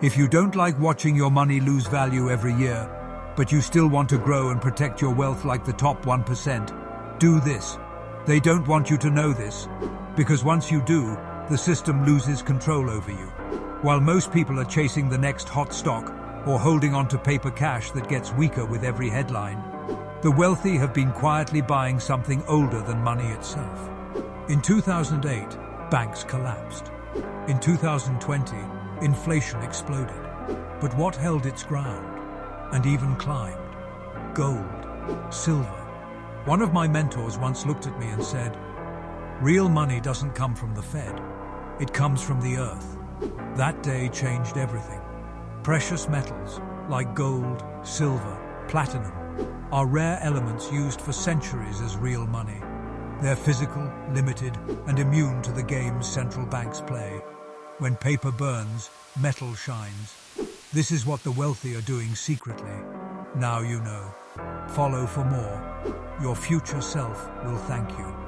If you don't like watching your money lose value every year, but you still want to grow and protect your wealth like the top 1%, do this. They don't want you to know this, because once you do, the system loses control over you. While most people are chasing the next hot stock or holding on to paper cash that gets weaker with every headline, the wealthy have been quietly buying something older than money itself. In 2008, banks collapsed. In 2020, inflation exploded. But what held its ground and even climbed? Gold, silver. One of my mentors once looked at me and said, "Real money doesn't come from the Fed. It comes from the earth." That day changed everything. Precious metals like gold, silver, platinum are rare elements used for centuries as real money. They're physical, limited, and immune to the games central banks play. When paper burns, metal shines. This is what the wealthy are doing secretly. Now you know. Follow for more. Your future self will thank you.